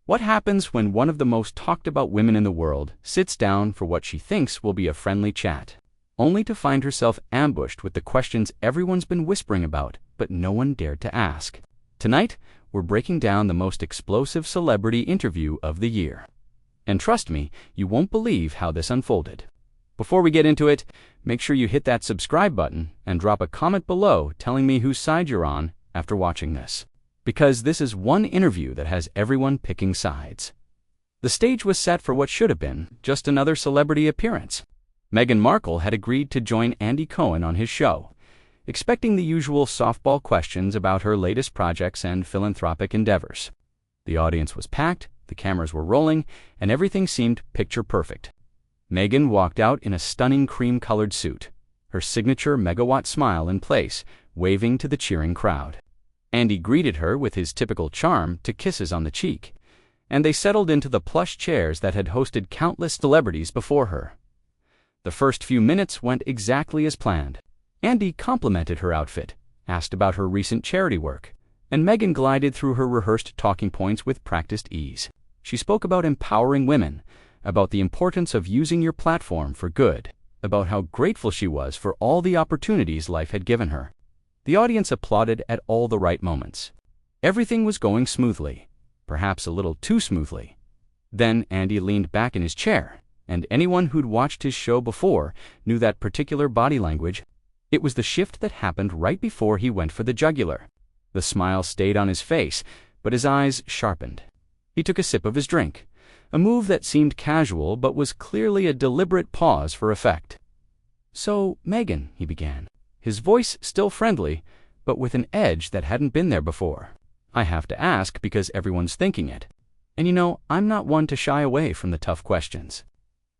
What happens when one of the most talked about women in the world sits down for what she thinks will be a friendly chat, only to find herself ambushed with the questions everyone's been whispering about but no one dared to ask? Tonight, we're breaking down the most explosive celebrity interview of the year. And trust me, you won't believe how this unfolded. Before we get into it, make sure you hit that subscribe button and drop a comment below telling me whose side you're on after watching this. Because this is one interview that has everyone picking sides. The stage was set for what should have been just another celebrity appearance. Meghan Markle had agreed to join Andy Cohen on his show, expecting the usual softball questions about her latest projects and philanthropic endeavors. The audience was packed, the cameras were rolling, and everything seemed picture perfect. Meghan walked out in a stunning cream-colored suit, her signature megawatt smile in place, waving to the cheering crowd. Andy greeted her with his typical charm to kisses on the cheek, and they settled into the plush chairs that had hosted countless celebrities before her. The first few minutes went exactly as planned. Andy complimented her outfit, asked about her recent charity work, and Meghan glided through her rehearsed talking points with practiced ease. She spoke about empowering women, about the importance of using your platform for good, about how grateful she was for all the opportunities life had given her. The audience applauded at all the right moments. Everything was going smoothly, perhaps a little too smoothly. Then Andy leaned back in his chair, and anyone who'd watched his show before knew that particular body language. It was the shift that happened right before he went for the jugular. The smile stayed on his face, but his eyes sharpened. He took a sip of his drink, a move that seemed casual but was clearly a deliberate pause for effect. "So, Meghan," he began, his voice still friendly, but with an edge that hadn't been there before. "I have to ask because everyone's thinking it. And you know, I'm not one to shy away from the tough questions.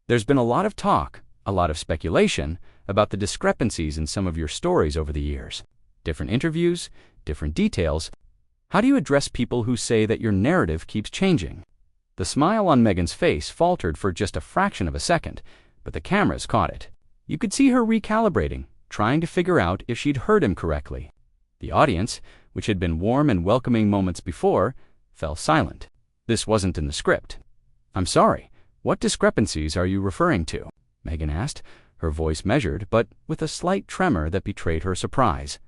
There's been a lot of talk, a lot of speculation, about the discrepancies in some of your stories over the years. Different interviews, different details. How do you address people who say that your narrative keeps changing?" The smile on Meghan's face faltered for just a fraction of a second, but the cameras caught it. You could see her recalibrating, trying to figure out if she'd heard him correctly. The audience, which had been warm and welcoming moments before, fell silent. This wasn't in the script. "I'm sorry, what discrepancies are you referring to?" Meghan asked, her voice measured, but with a slight tremor that betrayed her surprise.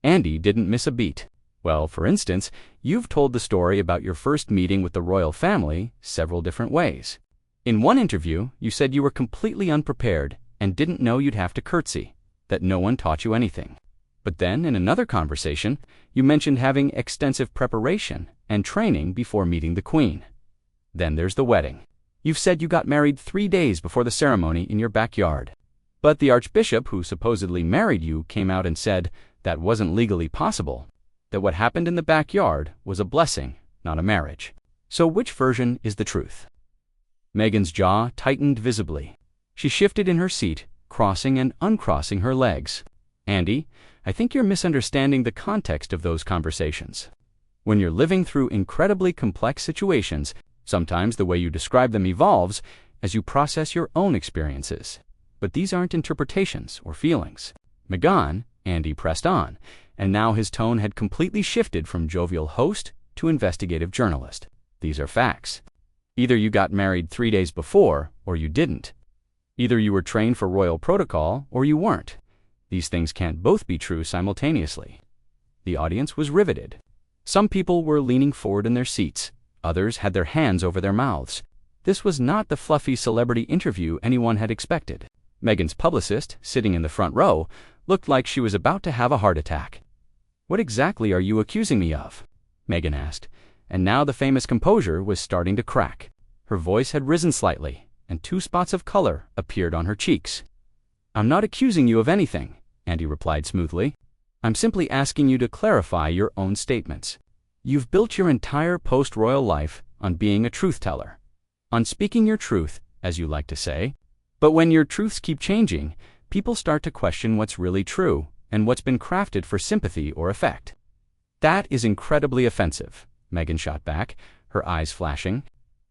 Andy didn't miss a beat. "Well, for instance, you've told the story about your first meeting with the royal family several different ways. In one interview, you said you were completely unprepared and didn't know you'd have to curtsy, that no one taught you anything. But then, in another conversation, you mentioned having extensive preparation and training before meeting the Queen. Then there's the wedding. You've said you got married 3 days before the ceremony in your backyard. But the Archbishop who supposedly married you came out and said that wasn't legally possible, that what happened in the backyard was a blessing, not a marriage. So which version is the truth?" Meghan's jaw tightened visibly. She shifted in her seat, crossing and uncrossing her legs. "Andy, I think you're misunderstanding the context of those conversations. When you're living through incredibly complex situations, sometimes the way you describe them evolves as you process your own experiences. But these aren't interpretations or feelings." "Meghan," Andy pressed on, and now his tone had completely shifted from jovial host to investigative journalist. "These are facts. Either you got married 3 days before, or you didn't. Either you were trained for royal protocol, or you weren't. These things can't both be true simultaneously." The audience was riveted. Some people were leaning forward in their seats. Others had their hands over their mouths. This was not the fluffy celebrity interview anyone had expected. Meghan's publicist, sitting in the front row, looked like she was about to have a heart attack. "What exactly are you accusing me of?" Meghan asked, and now the famous composure was starting to crack. Her voice had risen slightly, and 2 spots of color appeared on her cheeks. "I'm not accusing you of anything," Andy replied smoothly. "I'm simply asking you to clarify your own statements. You've built your entire post-royal life on being a truth-teller, on speaking your truth, as you like to say. But when your truths keep changing, people start to question what's really true and what's been crafted for sympathy or effect." "That is incredibly offensive," Meghan shot back, her eyes flashing.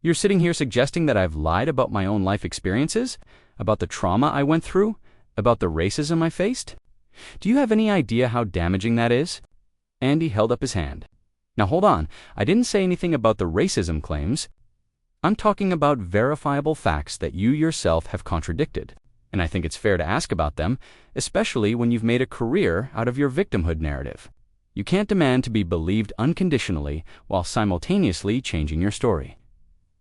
"You're sitting here suggesting that I've lied about my own life experiences, about the trauma I went through, about the racism I faced? Do you have any idea how damaging that is?" Andy held up his hand. Now hold on, I didn't say anything about the racism claims. I'm talking about verifiable facts that you yourself have contradicted. And I think it's fair to ask about them, especially when you've made a career out of your victimhood narrative. You can't demand to be believed unconditionally while simultaneously changing your story.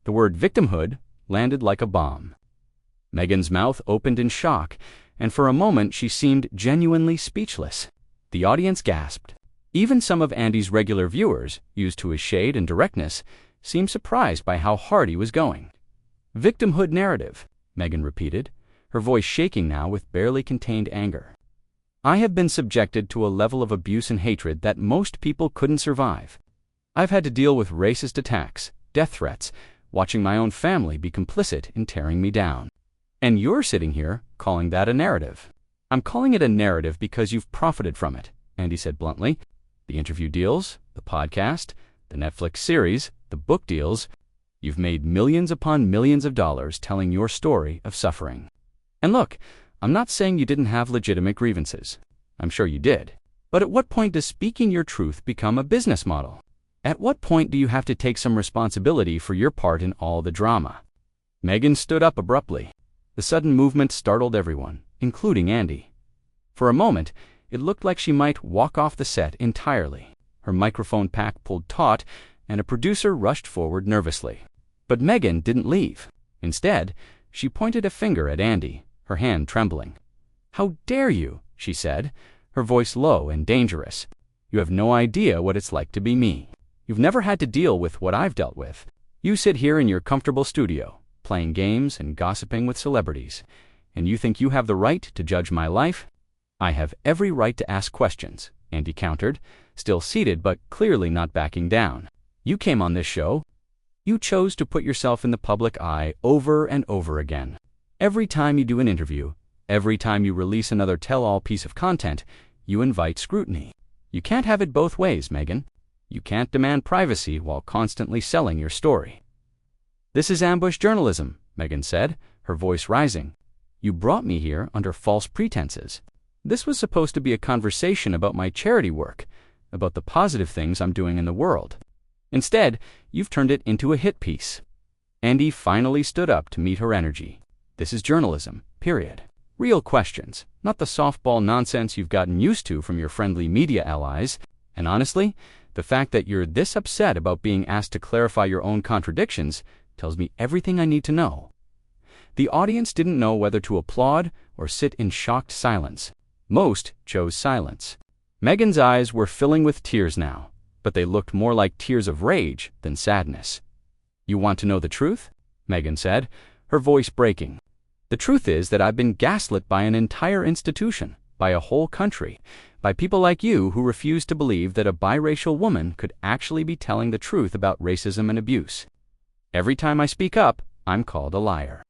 The word victimhood landed like a bomb. Meghan's mouth opened in shock, and for a moment she seemed genuinely speechless. The audience gasped. Even some of Andy's regular viewers, used to his shade and directness, seemed surprised by how hard he was going. Victimhood narrative, Meghan repeated, her voice shaking now with barely contained anger. I have been subjected to a level of abuse and hatred that most people couldn't survive. I've had to deal with racist attacks, death threats, watching my own family be complicit in tearing me down. And you're sitting here calling that a narrative. I'm calling it a narrative because you've profited from it, Andy said bluntly. The interview deals, the podcast, the Netflix series, the book deals. You've made millions upon millions of dollars telling your story of suffering. And look, I'm not saying you didn't have legitimate grievances. I'm sure you did. But at what point does speaking your truth become a business model? At what point do you have to take some responsibility for your part in all the drama? Meghan stood up abruptly. The sudden movement startled everyone, including Andy. For a moment, it looked like she might walk off the set entirely. Her microphone pack pulled taut, and a producer rushed forward nervously. But Meghan didn't leave. Instead, she pointed a finger at Andy, her hand trembling. "How dare you?" she said, her voice low and dangerous. "You have no idea what it's like to be me. You've never had to deal with what I've dealt with. You sit here in your comfortable studio, playing games and gossiping with celebrities, and you think you have the right to judge my life? I have every right to ask questions," Andy countered, still seated but clearly not backing down. "You came on this show. You chose to put yourself in the public eye over and over again. Every time you do an interview, every time you release another tell-all piece of content, you invite scrutiny. You can't have it both ways, Meghan. You can't demand privacy while constantly selling your story." "This is ambush journalism," Meghan said, her voice rising. "You brought me here under false pretenses. This was supposed to be a conversation about my charity work, about the positive things I'm doing in the world. Instead, you've turned it into a hit piece." Andy finally stood up to meet her energy. "This is journalism, period. Real questions, not the softball nonsense you've gotten used to from your friendly media allies. And honestly, the fact that you're this upset about being asked to clarify your own contradictions tells me everything I need to know." The audience didn't know whether to applaud or sit in shocked silence. Most chose silence. Meghan's eyes were filling with tears now, but they looked more like tears of rage than sadness. "You want to know the truth?" Meghan said, her voice breaking. "The truth is that I've been gaslit by an entire institution, by a whole country, by people like you who refuse to believe that a biracial woman could actually be telling the truth about racism and abuse. Every time I speak up, I'm called a liar.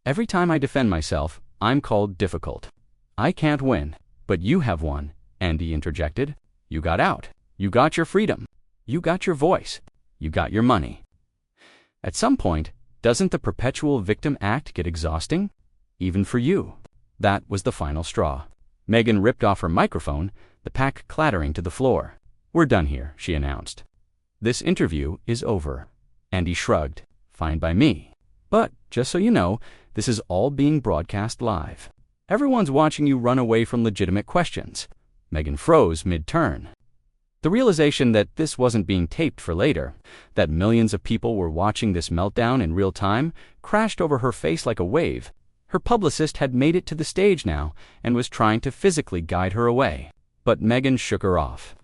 Every time I defend myself, I'm called difficult. I can't win, but you have won," Andy interjected. "You got out. You got your freedom. You got your voice. You got your money. At some point, doesn't the perpetual victim act get exhausting? Even for you." That was the final straw. Meghan ripped off her microphone, the pack clattering to the floor. "We're done here," she announced. "This interview is over." Andy shrugged. "Fine by me. But, just so you know, this is all being broadcast live. Everyone's watching you run away from legitimate questions." Meghan froze mid-turn. The realization that this wasn't being taped for later, that millions of people were watching this meltdown in real time, crashed over her face like a wave. Her publicist had made it to the stage now and was trying to physically guide her away. But Meghan shook her off.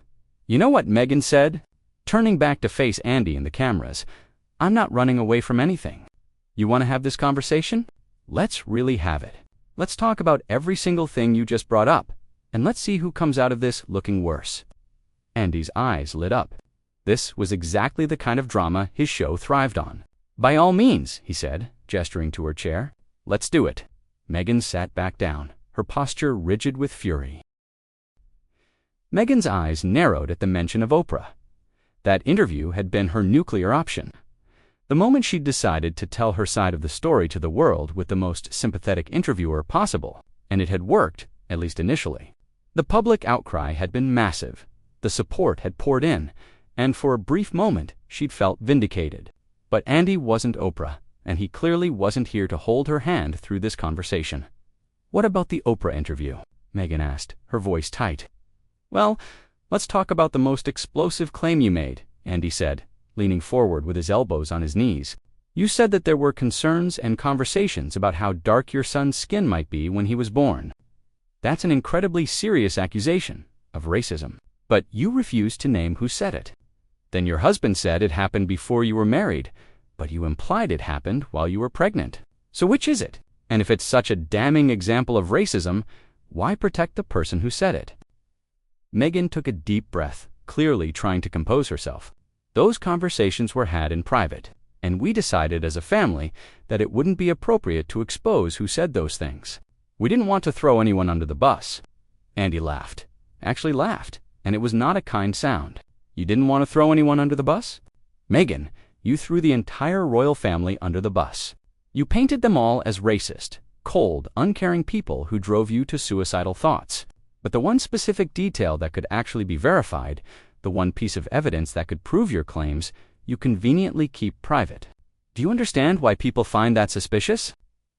"You know what Meghan said?" Turning back to face Andy and the cameras. "I'm not running away from anything. You want to have this conversation? Let's really have it. Let's talk about every single thing you just brought up, and let's see who comes out of this looking worse." Andy's eyes lit up. This was exactly the kind of drama his show thrived on. "By all means," he said, gesturing to her chair. "Let's do it." Meghan sat back down, her posture rigid with fury. Meghan's eyes narrowed at the mention of Oprah. That interview had been her nuclear option. The moment she'd decided to tell her side of the story to the world with the most sympathetic interviewer possible, and it had worked, at least initially. The public outcry had been massive. The support had poured in, and for a brief moment she'd felt vindicated. But Andy wasn't Oprah, and he clearly wasn't here to hold her hand through this conversation. "What about the Oprah interview?" Meghan asked, her voice tight. "Well, let's talk about the most explosive claim you made," Andy said, leaning forward with his elbows on his knees. "You said that there were concerns and conversations about how dark your son's skin might be when he was born. That's an incredibly serious accusation of racism. But you refused to name who said it. Then your husband said it happened before you were married, but you implied it happened while you were pregnant. So which is it? And if it's such a damning example of racism, why protect the person who said it?" Meghan took a deep breath, clearly trying to compose herself. "Those conversations were had in private, and we decided as a family that it wouldn't be appropriate to expose who said those things. We didn't want to throw anyone under the bus." Andy laughed. Actually laughed, and it was not a kind sound. "You didn't want to throw anyone under the bus?" "Meghan, you threw the entire royal family under the bus. You painted them all as racist, cold, uncaring people who drove you to suicidal thoughts. But the one specific detail that could actually be verified, the one piece of evidence that could prove your claims, you conveniently keep private. Do you understand why people find that suspicious?"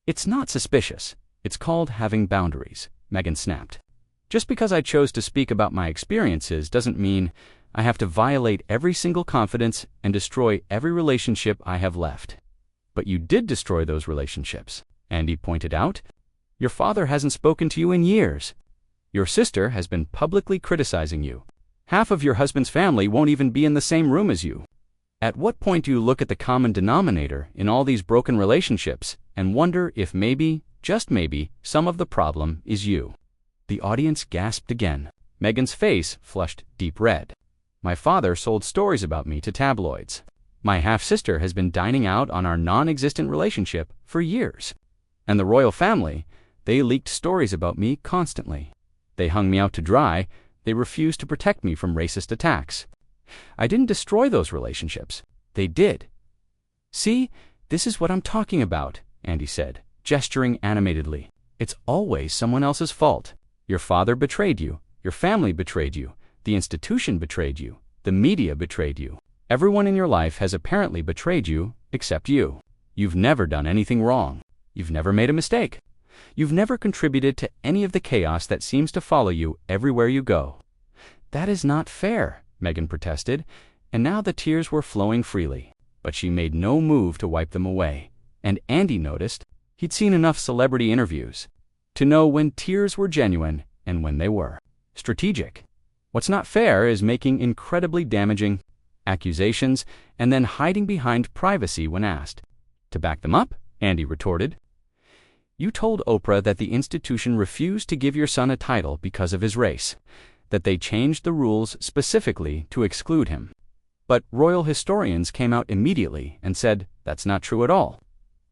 "It's not suspicious. It's called having boundaries," Meghan snapped. "Just because I chose to speak about my experiences doesn't mean I have to violate every single confidence and destroy every relationship I have left." "But you did destroy those relationships," Andy pointed out. "Your father hasn't spoken to you in years. Your sister has been publicly criticizing you. Half of your husband's family won't even be in the same room as you. At what point do you look at the common denominator in all these broken relationships and wonder if maybe, just maybe, some of the problem is you?" The audience gasped again. Meghan's face flushed deep red. "My father sold stories about me to tabloids. My half-sister has been dining out on our non-existent relationship for years. And the royal family, they leaked stories about me constantly. They hung me out to dry. They refused to protect me from racist attacks. I didn't destroy those relationships. They did." "See, this is what I'm talking about," Andy said, gesturing animatedly. "It's always someone else's fault. Your father betrayed you. Your family betrayed you. The institution betrayed you. The media betrayed you. Everyone in your life has apparently betrayed you, except you. You've never done anything wrong. You've never made a mistake. You've never contributed to any of the chaos that seems to follow you everywhere you go." "That is not fair," Meghan protested, and now the tears were flowing freely. But she made no move to wipe them away, and Andy noticed he'd seen enough celebrity interviews to know when tears were genuine and when they were strategic. What's not fair is making incredibly damaging accusations and then hiding behind privacy when asked. "To back them up," Andy retorted, "you told Oprah that the institution refused to give your son a title because of his race, that they changed the rules specifically to exclude him. But royal historians came out immediately and said that's not true at all,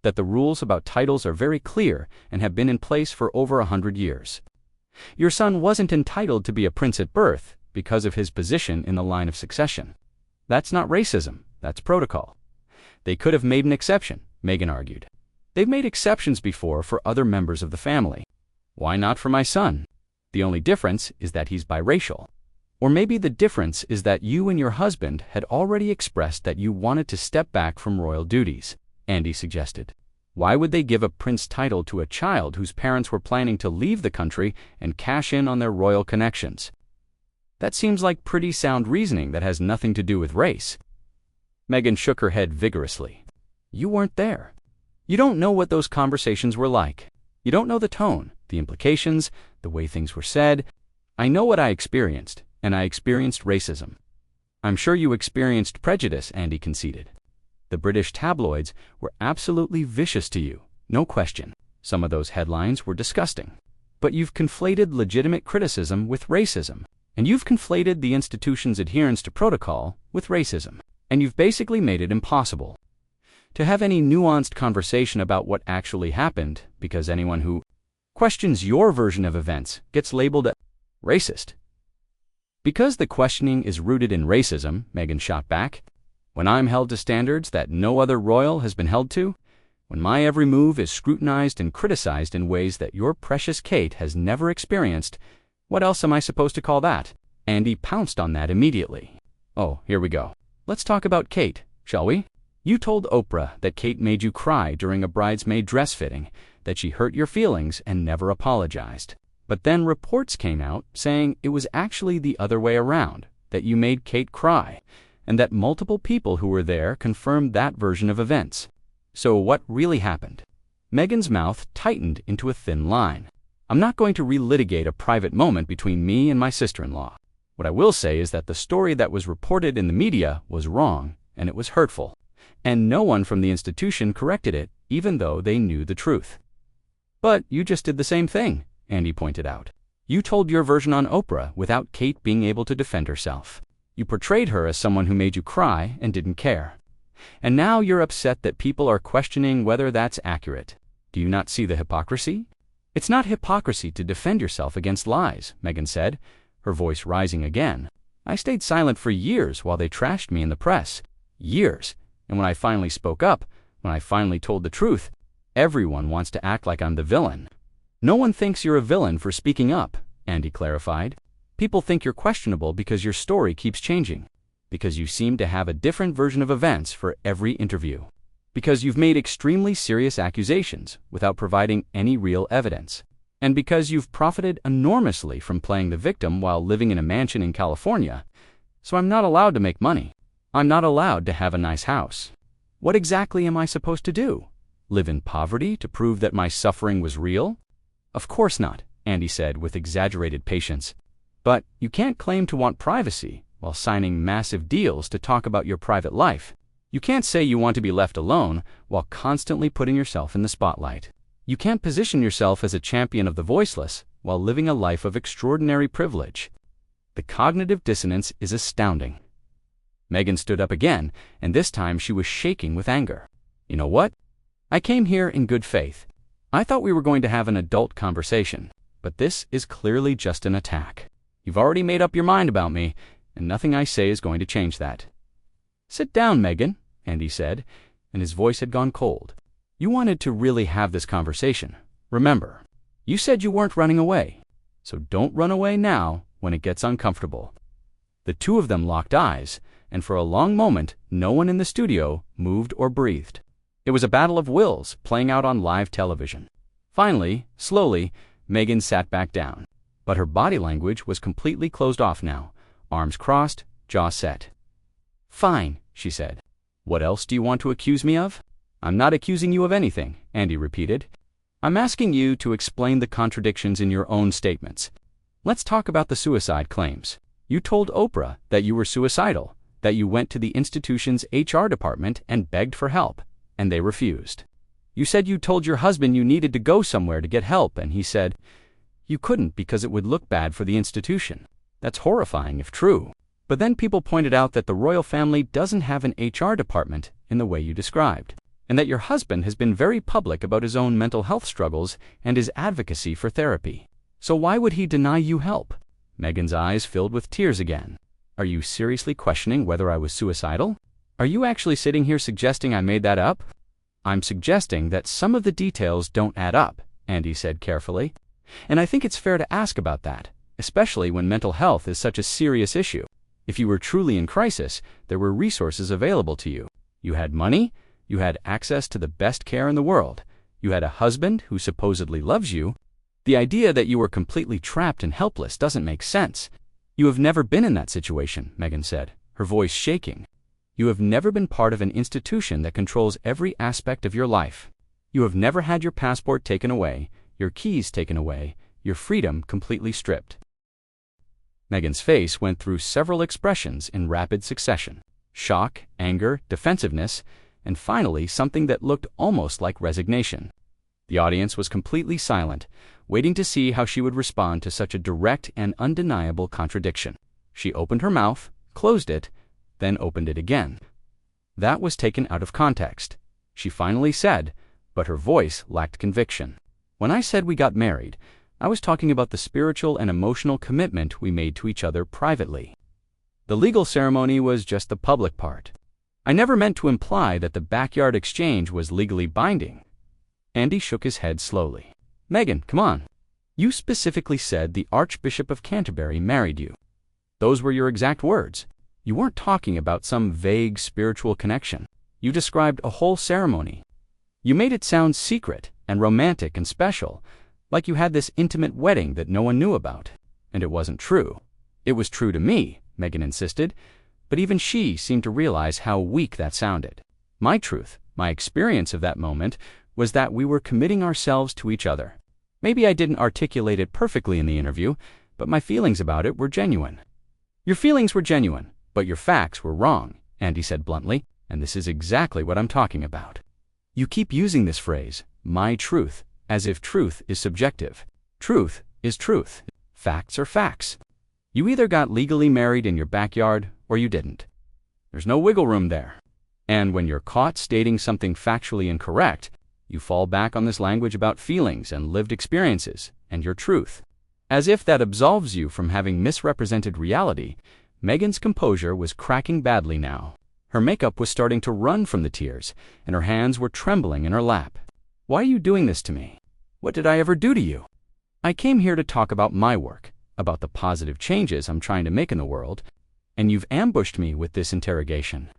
that the rules about titles are very clear and have been in place for over 100 years. Your son wasn't entitled to be a prince at birth because of his position in the line of succession. That's not racism, that's protocol. They could have made an exception," Meghan argued. "They've made exceptions before for other members of the family. Why not for my son? The only difference is that he's biracial. Or maybe the difference is that you and your husband had already expressed that you wanted to step back from royal duties," Andy suggested. "Why would they give a prince title to a child whose parents were planning to leave the country and cash in on their royal connections? That seems like pretty sound reasoning that has nothing to do with race." Meghan shook her head vigorously. "You weren't there. You don't know what those conversations were like. You don't know the tone, the implications, the way things were said. I know what I experienced, and I experienced racism." "I'm sure you experienced prejudice," Andy conceded. "The British tabloids were absolutely vicious to you, no question. Some of those headlines were disgusting. But you've conflated legitimate criticism with racism, and you've conflated the institution's adherence to protocol with racism, and you've basically made it impossible to have any nuanced conversation about what actually happened, because anyone who questions your version of events gets labeled a racist." "Because the questioning is rooted in racism," Meghan shot back, "when I'm held to standards that no other royal has been held to, when my every move is scrutinized and criticized in ways that your precious Kate has never experienced, what else am I supposed to call that?" Andy pounced on that immediately. Oh, here we go. Let's talk about Kate, shall we? You told Oprah that Kate made you cry during a bridesmaid dress fitting, that she hurt your feelings and never apologized. But then reports came out saying it was actually the other way around, that you made Kate cry, and that multiple people who were there confirmed that version of events. So what really happened? Meghan's mouth tightened into a thin line. I'm not going to relitigate a private moment between me and my sister-in-law. What I will say is that the story that was reported in the media was wrong, and it was hurtful. And no one from the institution corrected it, even though they knew the truth. But you just did the same thing, Andy pointed out. You told your version on Oprah without Kate being able to defend herself. You portrayed her as someone who made you cry and didn't care. And now you're upset that people are questioning whether that's accurate. Do you not see the hypocrisy? It's not hypocrisy to defend yourself against lies, Meghan said, her voice rising again. I stayed silent for years while they trashed me in the press. Years. And when I finally spoke up, when I finally told the truth, everyone wants to act like I'm the villain. No one thinks you're a villain for speaking up, Andy clarified. People think you're questionable because your story keeps changing, because you seem to have a different version of events for every interview, because you've made extremely serious accusations without providing any real evidence, and because you've profited enormously from playing the victim while living in a mansion in California. So I'm not allowed to make money. I'm not allowed to have a nice house. What exactly am I supposed to do? Live in poverty to prove that my suffering was real? Of course not, Andy said with exaggerated patience. But you can't claim to want privacy while signing massive deals to talk about your private life. You can't say you want to be left alone while constantly putting yourself in the spotlight. You can't position yourself as a champion of the voiceless while living a life of extraordinary privilege. The cognitive dissonance is astounding. Meghan stood up again, and this time she was shaking with anger. You know what? I came here in good faith. I thought we were going to have an adult conversation, but this is clearly just an attack. You've already made up your mind about me, and nothing I say is going to change that. Sit down, Meghan, Andy said, and his voice had gone cold. You wanted to really have this conversation. Remember, you said you weren't running away, so don't run away now when it gets uncomfortable. The two of them locked eyes, and for a long moment, no one in the studio moved or breathed. It was a battle of wills playing out on live television. Finally, slowly, Meghan sat back down. But her body language was completely closed off now, arms crossed, jaw set. Fine, she said. What else do you want to accuse me of? I'm not accusing you of anything, Andy repeated. I'm asking you to explain the contradictions in your own statements. Let's talk about the suicide claims. You told Oprah that you were suicidal, that you went to the institution's HR department and begged for help, and they refused. You said you told your husband you needed to go somewhere to get help, and he said you couldn't because it would look bad for the institution. That's horrifying if true. But then people pointed out that the royal family doesn't have an HR department in the way you described, and that your husband has been very public about his own mental health struggles and his advocacy for therapy. So why would he deny you help? Meghan's eyes filled with tears again. Are you seriously questioning whether I was suicidal? Are you actually sitting here suggesting I made that up? I'm suggesting that some of the details don't add up, Andy said carefully. And I think it's fair to ask about that, especially when mental health is such a serious issue. If you were truly in crisis, there were resources available to you. You had money, you had access to the best care in the world, you had a husband who supposedly loves you. The idea that you were completely trapped and helpless doesn't make sense. You have never been in that situation, Meghan said, her voice shaking. You have never been part of an institution that controls every aspect of your life. You have never had your passport taken away, your keys taken away, your freedom completely stripped. Meghan's face went through several expressions in rapid succession: shock, anger, defensiveness, and finally something that looked almost like resignation. The audience was completely silent, waiting to see how she would respond to such a direct and undeniable contradiction. She opened her mouth, closed it, then opened it again. That was taken out of context. She finally said, but her voice lacked conviction. When I said we got married, I was talking about the spiritual and emotional commitment we made to each other privately. The legal ceremony was just the public part. I never meant to imply that the backyard exchange was legally binding. Andy shook his head slowly. Meghan, come on. You specifically said the Archbishop of Canterbury married you. Those were your exact words. You weren't talking about some vague spiritual connection. You described a whole ceremony. You made it sound secret and romantic and special, like you had this intimate wedding that no one knew about. And it wasn't true. It was true to me, Meghan insisted, but even she seemed to realize how weak that sounded. My truth, my experience of that moment, was that we were committing ourselves to each other. Maybe I didn't articulate it perfectly in the interview, but my feelings about it were genuine. Your feelings were genuine, but your facts were wrong, Andy said bluntly, and this is exactly what I'm talking about. You keep using this phrase, my truth, as if truth is subjective. Truth is truth. Facts are facts. You either got legally married in your backyard or you didn't. There's no wiggle room there. And when you're caught stating something factually incorrect, you fall back on this language about feelings and lived experiences and your truth. As if that absolves you from having misrepresented reality, Meghan's composure was cracking badly now. Her makeup was starting to run from the tears, and her hands were trembling in her lap. Why are you doing this to me? What did I ever do to you? I came here to talk about my work, about the positive changes I'm trying to make in the world, and you've ambushed me with this interrogation.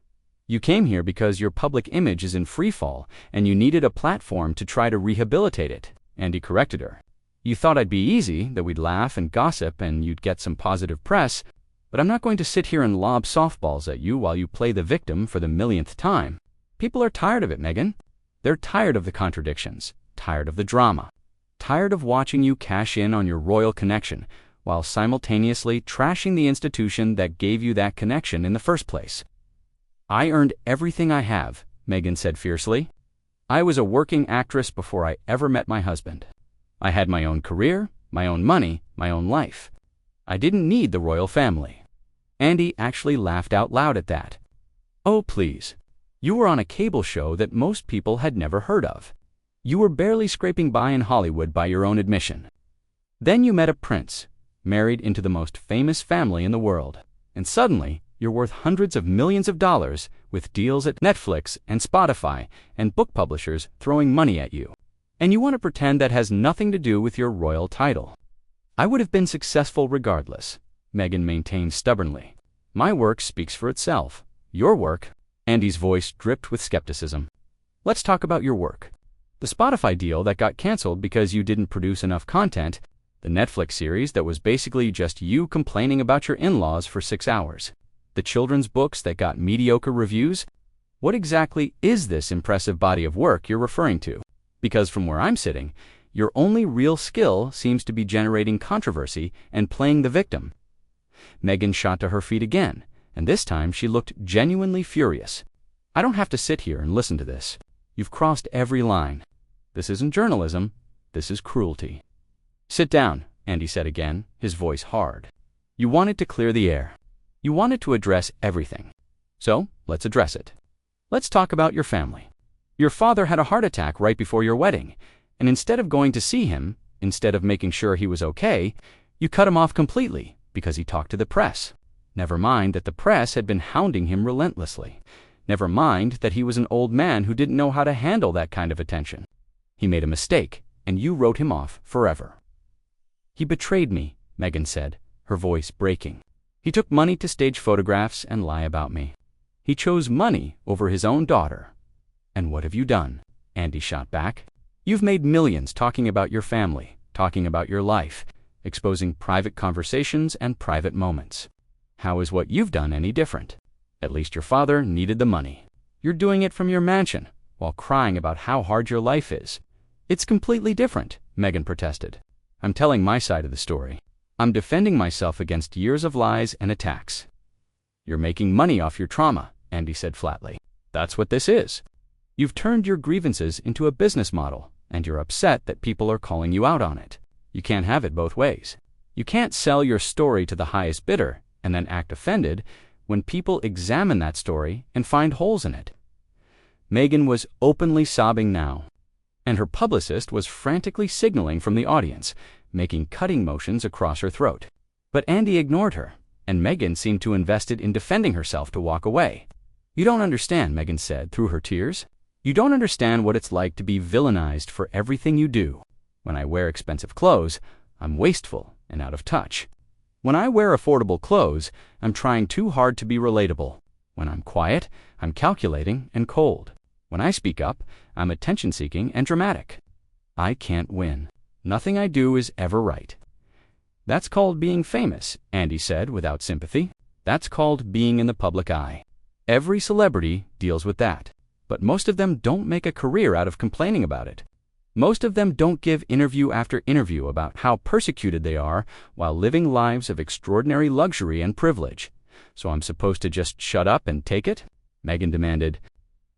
You came here because your public image is in freefall, and you needed a platform to try to rehabilitate it. Andy corrected her. You thought I'd be easy, that we'd laugh and gossip and you'd get some positive press, but I'm not going to sit here and lob softballs at you while you play the victim for the millionth time. People are tired of it, Meghan. They're tired of the contradictions, tired of the drama, tired of watching you cash in on your royal connection while simultaneously trashing the institution that gave you that connection in the first place. I earned everything I have, Meghan said fiercely. I was a working actress before I ever met my husband. I had my own career, my own money, my own life. I didn't need the royal family. Andy actually laughed out loud at that. Oh, please. You were on a cable show that most people had never heard of. You were barely scraping by in Hollywood by your own admission. Then you met a prince, married into the most famous family in the world, and suddenly you're worth hundreds of millions of dollars with deals at Netflix and Spotify and book publishers throwing money at you. And you want to pretend that has nothing to do with your royal title. I would have been successful regardless, Meghan maintained stubbornly. My work speaks for itself. Your work, Andy's voice dripped with skepticism. Let's talk about your work. The Spotify deal that got canceled because you didn't produce enough content, the Netflix series that was basically just you complaining about your in-laws for 6 hours, the children's books that got mediocre reviews. What exactly is this impressive body of work you're referring to? Because from where I'm sitting, your only real skill seems to be generating controversy and playing the victim. Meghan shot to her feet again, and this time she looked genuinely furious. I don't have to sit here and listen to this. You've crossed every line. This isn't journalism. This is cruelty. Sit down, Andy said again, his voice hard. You wanted to clear the air. You wanted to address everything. So, let's address it. Let's talk about your family. Your father had a heart attack right before your wedding, and instead of going to see him, instead of making sure he was okay, you cut him off completely because he talked to the press. Never mind that the press had been hounding him relentlessly. Never mind that he was an old man who didn't know how to handle that kind of attention. He made a mistake, and you wrote him off forever. He betrayed me, Meghan said, her voice breaking. He took money to stage photographs and lie about me. He chose money over his own daughter. And what have you done? Andy shot back. You've made millions talking about your family, talking about your life, exposing private conversations and private moments. How is what you've done any different? At least your father needed the money. You're doing it from your mansion, while crying about how hard your life is. It's completely different, Meghan protested. I'm telling my side of the story. I'm defending myself against years of lies and attacks. You're making money off your trauma, Andy said flatly. That's what this is. You've turned your grievances into a business model, and you're upset that people are calling you out on it. You can't have it both ways. You can't sell your story to the highest bidder and then act offended when people examine that story and find holes in it. Meghan was openly sobbing now, and her publicist was frantically signaling from the audience, making cutting motions across her throat. But Andy ignored her, and Meghan seemed too invested in defending herself to walk away. You don't understand, Meghan said through her tears. You don't understand what it's like to be villainized for everything you do. When I wear expensive clothes, I'm wasteful and out of touch. When I wear affordable clothes, I'm trying too hard to be relatable. When I'm quiet, I'm calculating and cold. When I speak up, I'm attention-seeking and dramatic. I can't win. Nothing I do is ever right. That's called being famous, Andy said without sympathy. That's called being in the public eye. Every celebrity deals with that. But most of them don't make a career out of complaining about it. Most of them don't give interview after interview about how persecuted they are while living lives of extraordinary luxury and privilege. So I'm supposed to just shut up and take it? Meghan demanded.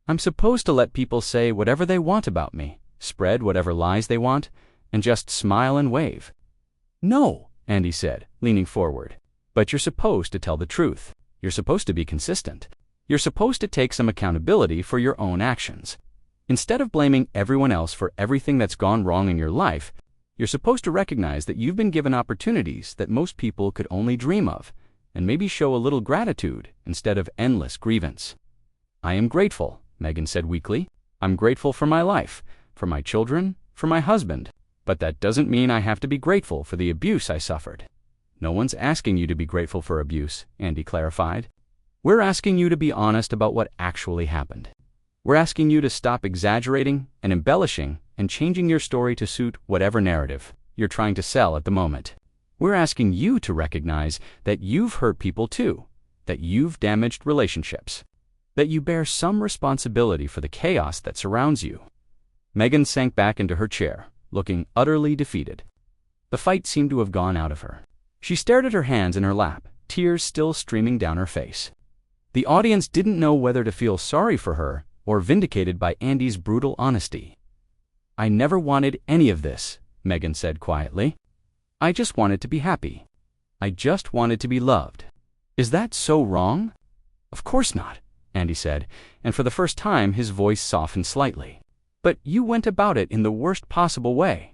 I'm supposed to let people say whatever they want about me, spread whatever lies they want, and just smile and wave. No, Andy said, leaning forward. But you're supposed to tell the truth. You're supposed to be consistent. You're supposed to take some accountability for your own actions. Instead of blaming everyone else for everything that's gone wrong in your life, you're supposed to recognize that you've been given opportunities that most people could only dream of, and maybe show a little gratitude instead of endless grievance. I am grateful, Meghan said weakly. I'm grateful for my life, for my children, for my husband. But that doesn't mean I have to be grateful for the abuse I suffered. No one's asking you to be grateful for abuse, Andy clarified. We're asking you to be honest about what actually happened. We're asking you to stop exaggerating and embellishing and changing your story to suit whatever narrative you're trying to sell at the moment. We're asking you to recognize that you've hurt people too, that you've damaged relationships, that you bear some responsibility for the chaos that surrounds you. Meghan sank back into her chair, looking utterly defeated. The fight seemed to have gone out of her. She stared at her hands in her lap, tears still streaming down her face. The audience didn't know whether to feel sorry for her or vindicated by Andy's brutal honesty. I never wanted any of this, Meghan said quietly. I just wanted to be happy. I just wanted to be loved. Is that so wrong? Of course not, Andy said, and for the first time his voice softened slightly. But you went about it in the worst possible way.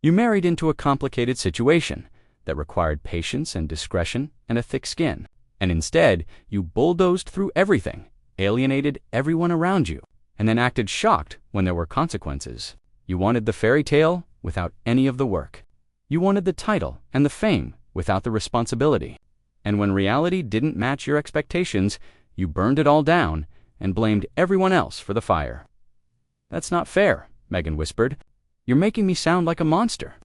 You married into a complicated situation that required patience and discretion and a thick skin, and instead you bulldozed through everything, alienated everyone around you, and then acted shocked when there were consequences. You wanted the fairy tale without any of the work. You wanted the title and the fame without the responsibility. And when reality didn't match your expectations, you burned it all down and blamed everyone else for the fire. That's not fair, Meghan whispered. You're making me sound like a monster.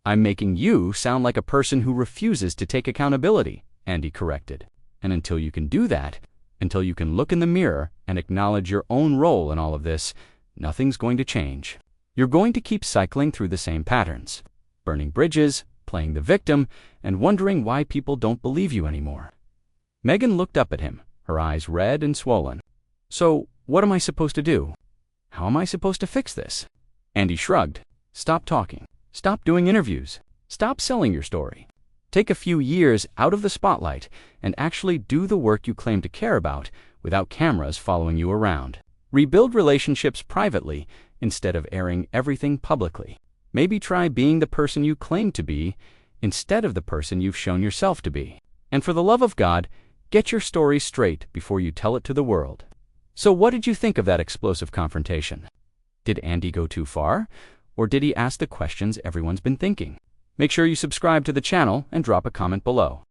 I'm making you sound like a person who refuses to take accountability, Andy corrected. And until you can do that, until you can look in the mirror and acknowledge your own role in all of this, nothing's going to change. You're going to keep cycling through the same patterns, burning bridges, playing the victim, and wondering why people don't believe you anymore. Meghan looked up at him, her eyes red and swollen. So, what am I supposed to do? How am I supposed to fix this? Andy shrugged. Stop talking. Stop doing interviews. Stop selling your story. Take a few years out of the spotlight and actually do the work you claim to care about without cameras following you around. Rebuild relationships privately instead of airing everything publicly. Maybe try being the person you claim to be instead of the person you've shown yourself to be. And for the love of God, get your story straight before you tell it to the world. So what did you think of that explosive confrontation? Did Andy go too far? Or did he ask the questions everyone's been thinking? Make sure you subscribe to the channel and drop a comment below.